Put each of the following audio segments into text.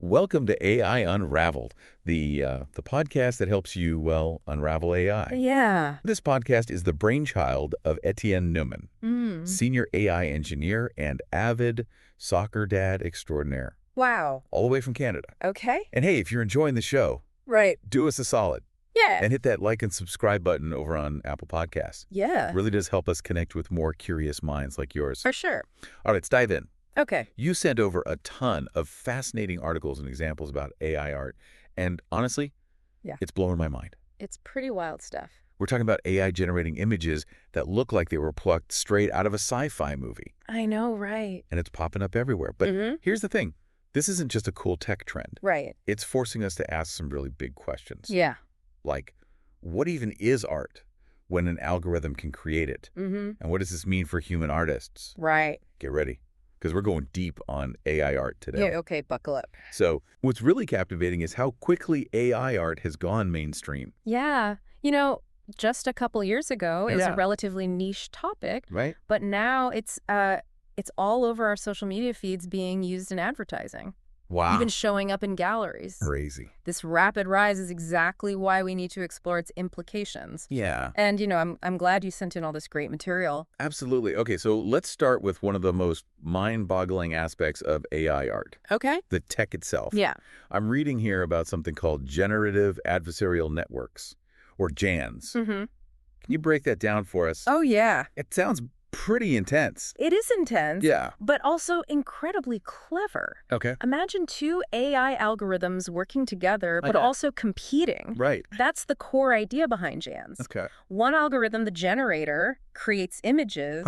Welcome to AI Unraveled, the podcast that helps you, well, unravel AI. Yeah. This podcast is the brainchild of Etienne Neumann, senior AI engineer and avid soccer dad extraordinaire, Wow. all the way from Canada. Okay. And hey, if you're enjoying the show, Right. do us a solid Yeah. and hit that like and subscribe button over on Apple Podcasts. Yeah. It really does help us connect with more curious minds like yours. For sure. All right, let's dive in. Okay. You sent over a ton of fascinating articles and examples about AI art, and honestly, it's blowing my mind. It's pretty wild stuff. We're talking about AI generating images that look like they were plucked straight out of a sci-fi movie. I know, right. And it's popping up everywhere. But here's the thing. This isn't just a cool tech trend. Right. It's forcing us to ask some really big questions. Yeah. Like, what even is art when an algorithm can create it? And what does this mean for human artists? Right. Get ready, because we're going deep on AI art today. Yeah, okay, buckle up. So what's really captivating is how quickly AI art has gone mainstream. Yeah. You know, just a couple years ago, it was a relatively niche topic. Right. But now it's all over our social media feeds being used in advertising. Wow. Even showing up in galleries. Crazy. This rapid rise is exactly why we need to explore its implications. Yeah. And, you know, I'm glad you sent in all this great material. Absolutely. Okay, so let's start with one of the most mind-boggling aspects of AI art. Okay. The tech itself. Yeah. I'm reading here about something called Generative Adversarial Networks, or GANs. Can you break that down for us? Oh, yeah. It sounds pretty intense. It is intense. Yeah. But also incredibly clever. Okay. Imagine two AI algorithms working together, but also competing. Right. That's the core idea behind GANs. Okay. One algorithm, the generator, creates images,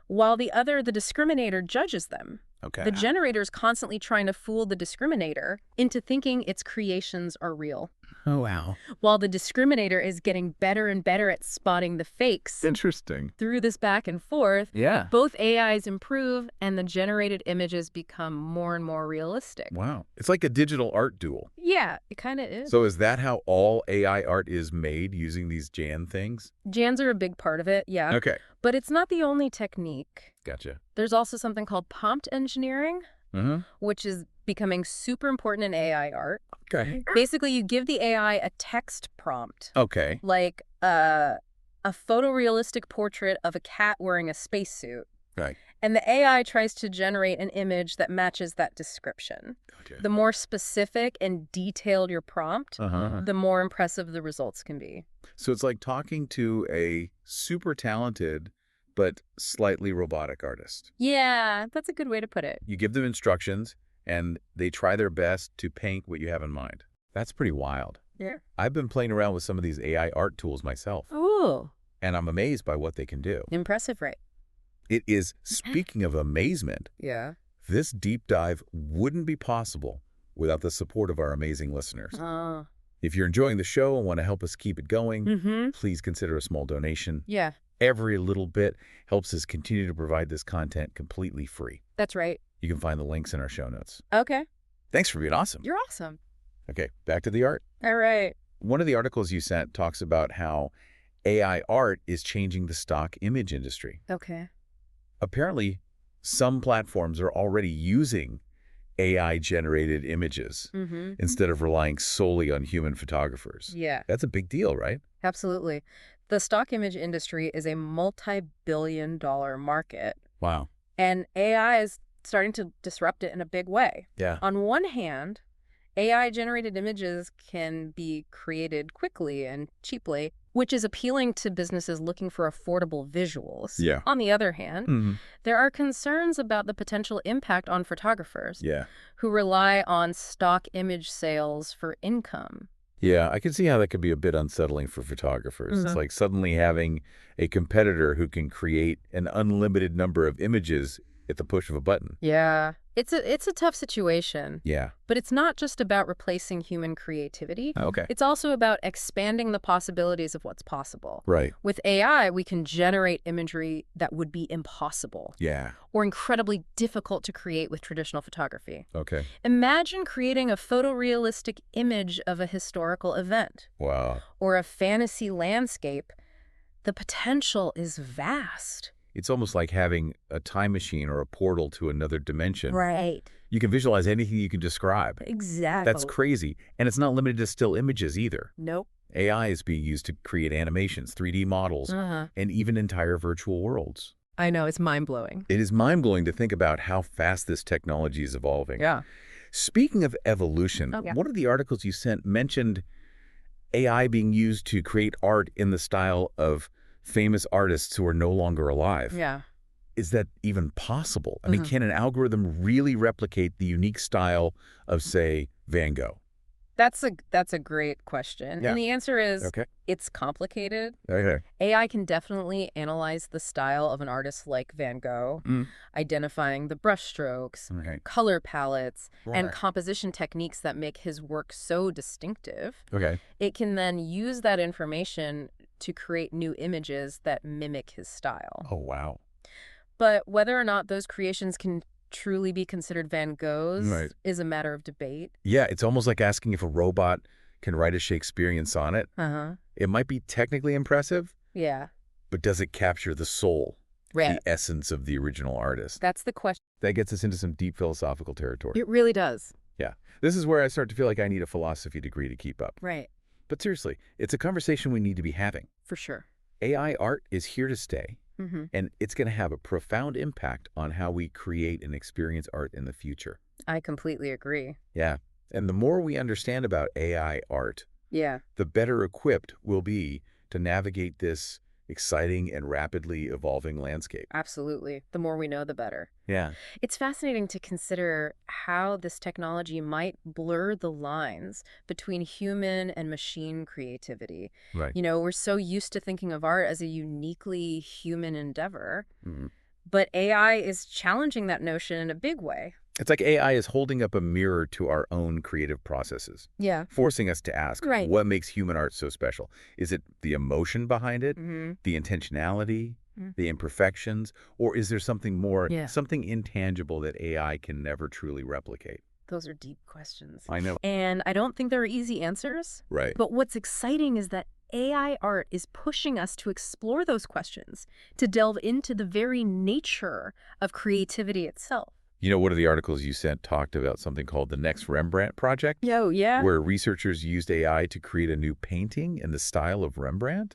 while the other, the discriminator, judges them. Okay. The generator is constantly trying to fool the discriminator into thinking its creations are real. Oh, wow. While the discriminator is getting better and better at spotting the fakes. Interesting. Through this back and forth, Yeah. both AIs improve and the generated images become more and more realistic. Wow. It's like a digital art duel. Yeah, it kind of is. So is that how all AI art is made, using these GAN things? GANs are a big part of it, yeah. Okay. But it's not the only technique. Gotcha. There's also something called prompt engineering, which is becoming super important in AI art. Okay. Basically, you give the AI a text prompt. Okay. Like a photorealistic portrait of a cat wearing a spacesuit. Right. And the AI tries to generate an image that matches that description. Gotcha. The more specific and detailed your prompt, Uh-huh. the more impressive the results can be. So it's like talking to a super talented but slightly robotic artist. Yeah, that's a good way to put it. You give them instructions, and they try their best to paint what you have in mind. That's pretty wild. Yeah. I've been playing around with some of these AI art tools myself, Ooh, and I'm amazed by what they can do. impressive, right? It is, speaking of amazement, Yeah. this deep dive wouldn't be possible without the support of our amazing listeners. If you're enjoying the show and want to help us keep it going, please consider a small donation. Yeah, Every little bit helps us continue to provide this content completely free. that's right. You can find the links in our show notes. Okay. Thanks for being awesome. You're awesome. Okay, back to the art. All right. One of the articles you sent talks about how AI art is changing the stock image industry. Okay. Apparently, some platforms are already using AI-generated images instead of relying solely on human photographers. Yeah, That's a big deal, right? absolutely. The stock image industry is a multi-billion-dollar market, Wow. and AI is starting to disrupt it in a big way. Yeah. On one hand, AI-generated images can be created quickly and cheaply, which is appealing to businesses looking for affordable visuals. Yeah. On the other hand, there are concerns about the potential impact on photographers Yeah. who rely on stock image sales for income. Yeah, I can see how that could be a bit unsettling for photographers. It's like suddenly having a competitor who can create an unlimited number of images at the push of a button. Yeah. It's a tough situation, Yeah. but it's not just about replacing human creativity. Okay. It's also about expanding the possibilities of what's possible. Right. With AI, we can generate imagery that would be impossible Yeah. or incredibly difficult to create with traditional photography. Okay. Imagine creating a photorealistic image of a historical event Wow. or a fantasy landscape. The potential is vast. It's almost like having a time machine or a portal to another dimension. Right. You can visualize anything you can describe. Exactly. That's crazy. And it's not limited to still images either. Nope. AI is being used to create animations, 3D models, and even entire virtual worlds. I know, it's mind-blowing. It is mind-blowing to think about how fast this technology is evolving. Yeah. Speaking of evolution, one of the articles you sent mentioned AI being used to create art in the style of famous artists who are no longer alive. Yeah. Is that even possible? I mean, can an algorithm really replicate the unique style of, say, Van Gogh? That's a great question. Yeah. And the answer is it's complicated. Okay. AI can definitely analyze the style of an artist like Van Gogh, identifying the brushstrokes, color palettes, and composition techniques that make his work so distinctive. Okay. It can then use that information to create new images that mimic his style. Oh, wow. But whether or not those creations can truly be considered Van Gogh's is a matter of debate. Yeah, it's almost like asking if a robot can write a Shakespearean sonnet. It might be technically impressive. Yeah. But does it capture the soul, the essence of the original artist? That's the question. That gets us into some deep philosophical territory. It really does. Yeah. This is where I start to feel like I need a philosophy degree to keep up. Right. But seriously, it's a conversation we need to be having. For sure. AI art is here to stay. And it's going to have a profound impact on how we create and experience art in the future. I completely agree. Yeah. And the more we understand about AI art, the better equipped we'll be to navigate this exciting and rapidly evolving landscape. Absolutely. The more we know, the better. Yeah. It's fascinating to consider how this technology might blur the lines between human and machine creativity. Right. You know, we're so used to thinking of art as a uniquely human endeavor, but AI is challenging that notion in a big way. It's like AI is holding up a mirror to our own creative processes. Yeah. Forcing us to ask, what makes human art so special? Is it the emotion behind it, the intentionality, the imperfections, or is there something more, something intangible that AI can never truly replicate? Those are deep questions. I know. And I don't think there are easy answers. Right. But what's exciting is that AI art is pushing us to explore those questions, to delve into the very nature of creativity itself. You know, one of the articles you sent talked about something called the Next Rembrandt Project. Oh, yeah? Where researchers used AI to create a new painting in the style of Rembrandt.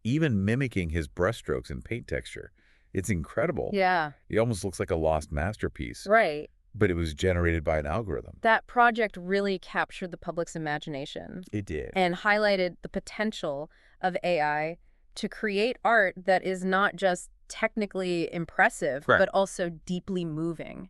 Even mimicking his brushstrokes and paint texture. It's incredible. Yeah. It almost looks like a lost masterpiece. Right. But it was generated by an algorithm. That project really captured the public's imagination. It did. And highlighted the potential of AI to create art that is not just technically impressive, but also deeply moving.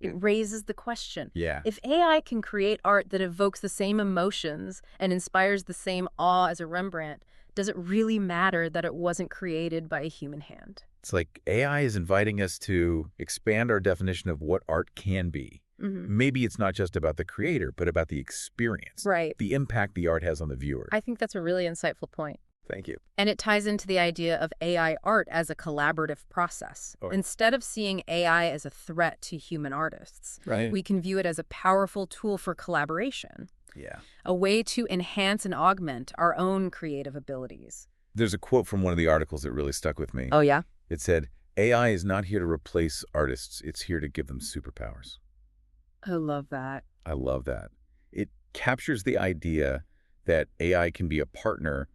It raises the question. If AI can create art that evokes the same emotions and inspires the same awe as a Rembrandt, does it really matter that it wasn't created by a human hand? It's like AI is inviting us to expand our definition of what art can be. Maybe it's not just about the creator, but about the experience. The impact the art has on the viewer. I think that's a really insightful point. Thank you. And it ties into the idea of AI art as a collaborative process. Instead of seeing AI as a threat to human artists, we can view it as a powerful tool for collaboration. A way to enhance and augment our own creative abilities. There's a quote from one of the articles that really stuck with me. Oh, yeah? It said, AI is not here to replace artists. It's here to give them superpowers. I love that. I love that. It captures the idea that AI can be a partner,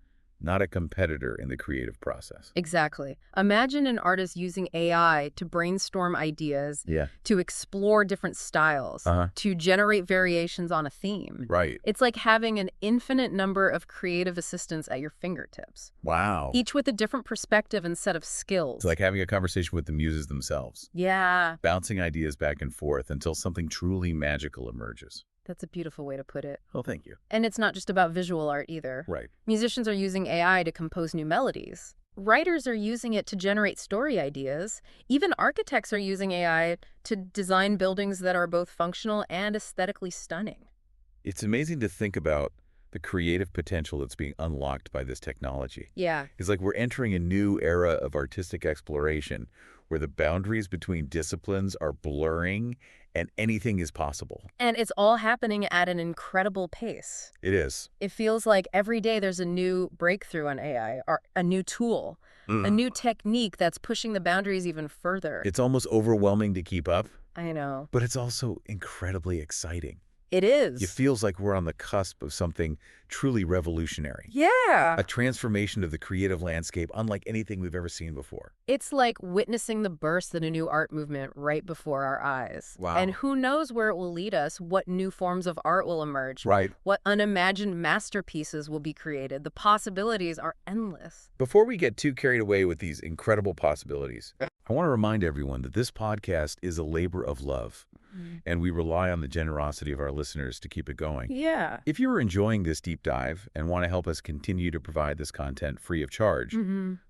not a competitor in the creative process. Exactly. Imagine an artist using AI to brainstorm ideas, to explore different styles, to generate variations on a theme. It's like having an infinite number of creative assistants at your fingertips. Wow. Each with a different perspective and set of skills. It's like having a conversation with the muses themselves. Yeah. Bouncing ideas back and forth until something truly magical emerges. That's a beautiful way to put it. Oh, thank you. And it's not just about visual art either. Musicians are using AI to compose new melodies. Writers are using it to generate story ideas. Even architects are using AI to design buildings that are both functional and aesthetically stunning. It's amazing to think about the creative potential that's being unlocked by this technology. It's like we're entering a new era of artistic exploration where the boundaries between disciplines are blurring and anything is possible. And it's all happening at an incredible pace. It is. It feels like every day there's a new breakthrough in AI, or a new tool, a new technique that's pushing the boundaries even further. It's almost overwhelming to keep up. I know. But it's also incredibly exciting. It is. It feels like we're on the cusp of something truly revolutionary. Yeah. A transformation of the creative landscape unlike anything we've ever seen before. It's like witnessing the birth of a new art movement right before our eyes. Wow. And who knows where it will lead us, what new forms of art will emerge. Right. What unimagined masterpieces will be created. The possibilities are endless. Before we get too carried away with these incredible possibilities, I want to remind everyone that this podcast is a labor of love. And we rely on the generosity of our listeners to keep it going. Yeah. If you're enjoying this deep dive and want to help us continue to provide this content free of charge,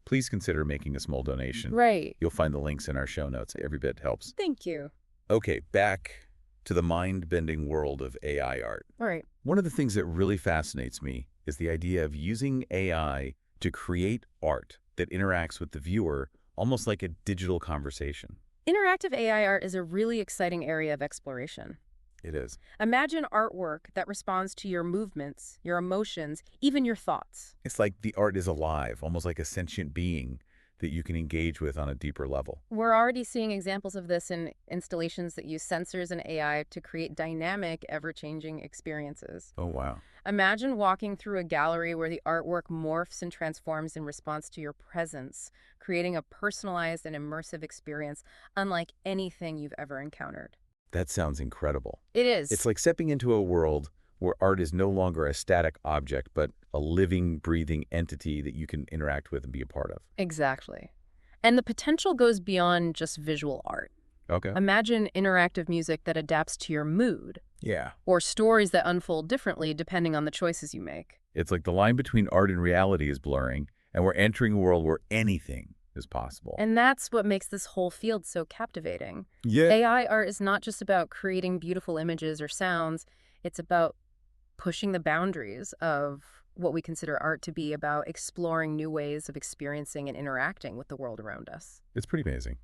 please consider making a small donation. Right. You'll find the links in our show notes. Every bit helps. Thank you. Okay, back to the mind-bending world of AI art. All right. One of the things that really fascinates me is the idea of using AI to create art that interacts with the viewer almost like a digital conversation. Interactive AI art is a really exciting area of exploration. It is. Imagine artwork that responds to your movements, your emotions, even your thoughts. It's like the art is alive, almost like a sentient being that you can engage with on a deeper level. We're already seeing examples of this in installations that use sensors and AI to create dynamic, ever-changing experiences. Oh, wow. Imagine walking through a gallery where the artwork morphs and transforms in response to your presence, creating a personalized and immersive experience unlike anything you've ever encountered. That sounds incredible. It is. It's like stepping into a world where art is no longer a static object, but a living, breathing entity that you can interact with and be a part of. Exactly. And the potential goes beyond just visual art. Okay. Imagine interactive music that adapts to your mood. Yeah. Or stories that unfold differently depending on the choices you make. It's like the line between art and reality is blurring, and we're entering a world where anything is possible. And that's what makes this whole field so captivating. Yeah. AI art is not just about creating beautiful images or sounds. It's about pushing the boundaries of what we consider art to be, about exploring new ways of experiencing and interacting with the world around us. It's pretty amazing.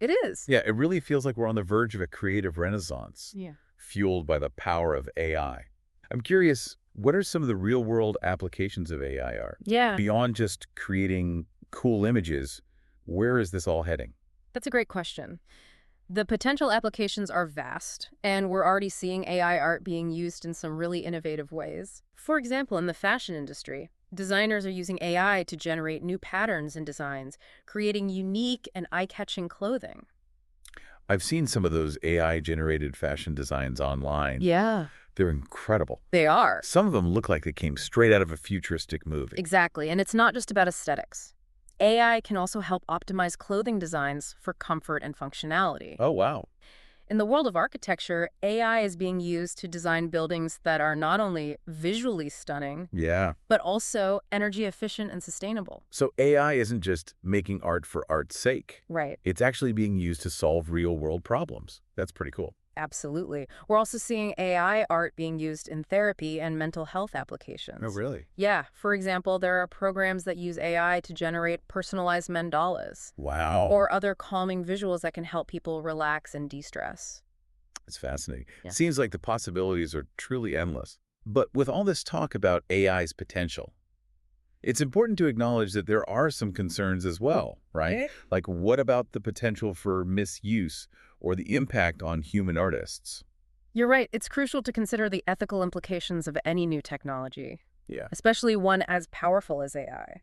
It is. Yeah, it really feels like we're on the verge of a creative renaissance. Yeah. Fueled by the power of AI. I'm curious, what are some of the real-world applications of AI art? Yeah. Beyond just creating cool images, where is this all heading? That's a great question. The potential applications are vast, and we're already seeing AI art being used in some really innovative ways. For example, in the fashion industry, designers are using AI to generate new patterns and designs, creating unique and eye-catching clothing. I've seen some of those AI-generated fashion designs online. Yeah. They're incredible. They are. Some of them look like they came straight out of a futuristic movie. Exactly, and it's not just about aesthetics. AI can also help optimize clothing designs for comfort and functionality. Oh, wow. In the world of architecture, AI is being used to design buildings that are not only visually stunning, but also energy efficient and sustainable. So AI isn't just making art for art's sake. Right. It's actually being used to solve real-world problems. That's pretty cool. Absolutely. We're also seeing AI art being used in therapy and mental health applications. Oh, really? Yeah. For example, there are programs that use AI to generate personalized mandalas. Wow. Or other calming visuals that can help people relax and de-stress. It's fascinating. Yeah. Seems like the possibilities are truly endless. But with all this talk about AI's potential, it's important to acknowledge that there are some concerns as well, right? Like, what about the potential for misuse or the impact on human artists? You're right. It's crucial to consider the ethical implications of any new technology. Yeah. Especially one as powerful as AI.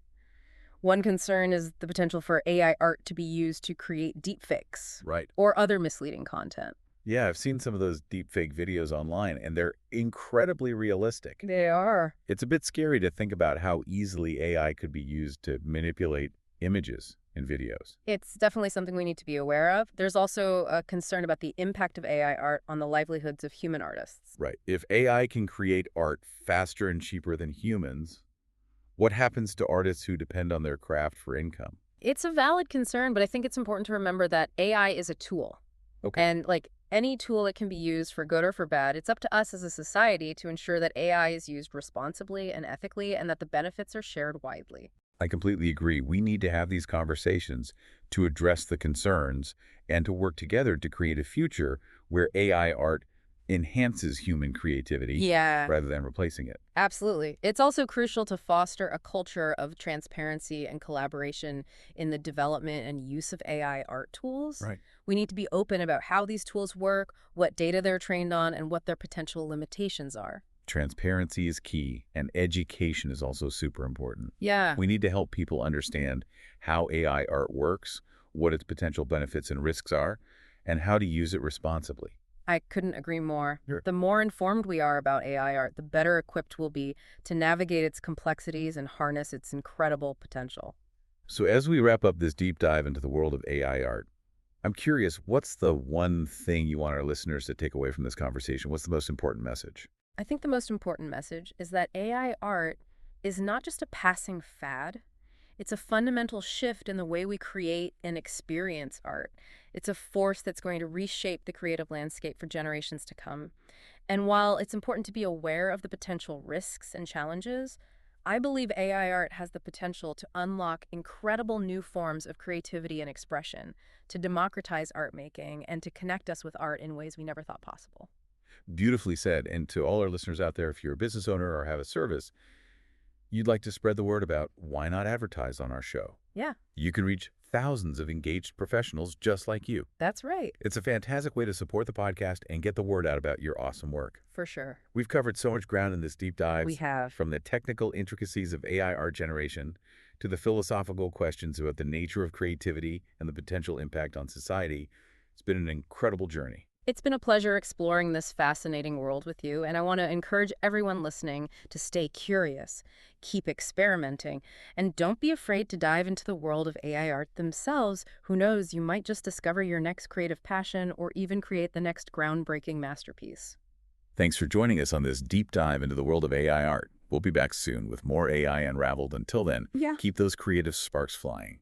One concern is the potential for AI art to be used to create deepfakes. Right. Or other misleading content. Yeah, I've seen some of those deepfake videos online, and they're incredibly realistic. They are. It's a bit scary to think about how easily AI could be used to manipulate images in videos. It's definitely something we need to be aware of. There's also a concern about the impact of AI art on the livelihoods of human artists. Right. If AI can create art faster and cheaper than humans, what happens to artists who depend on their craft for income? It's a valid concern, but I think it's important to remember that AI is a tool. Okay. And like any tool that can be used for good or for bad, it's up to us as a society to ensure that AI is used responsibly and ethically and that the benefits are shared widely. I completely agree. We need to have these conversations to address the concerns and to work together to create a future where AI art enhances human creativity rather than replacing it. Absolutely. It's also crucial to foster a culture of transparency and collaboration in the development and use of AI art tools. Right. We need to be open about how these tools work, what data they're trained on, and what their potential limitations are. Transparency is key, and education is also super important. Yeah. We need to help people understand how AI art works, what its potential benefits and risks are, and how to use it responsibly. I couldn't agree more. Sure. The more informed we are about AI art, the better equipped we'll be to navigate its complexities and harness its incredible potential. So as we wrap up this deep dive into the world of AI art, I'm curious, what's the one thing you want our listeners to take away from this conversation? What's the most important message? I think the most important message is that AI art is not just a passing fad. It's a fundamental shift in the way we create and experience art. It's a force that's going to reshape the creative landscape for generations to come. And while it's important to be aware of the potential risks and challenges, I believe AI art has the potential to unlock incredible new forms of creativity and expression, to democratize art making, and to connect us with art in ways we never thought possible. Beautifully said. And to all our listeners out there, if you're a business owner or have a service you'd like to spread the word about, why not advertise on our show? Yeah. You can reach thousands of engaged professionals just like you. That's right. It's a fantastic way to support the podcast and get the word out about your awesome work. For sure. We've covered so much ground in this deep dive. We have. From the technical intricacies of AI art generation to the philosophical questions about the nature of creativity and the potential impact on society. It's been an incredible journey. It's been a pleasure exploring this fascinating world with you, and I want to encourage everyone listening to stay curious, keep experimenting, and don't be afraid to dive into the world of AI art themselves. Who knows, you might just discover your next creative passion or even create the next groundbreaking masterpiece. Thanks for joining us on this deep dive into the world of AI art. We'll be back soon with more AI Unraveled. Until then, keep those creative sparks flying.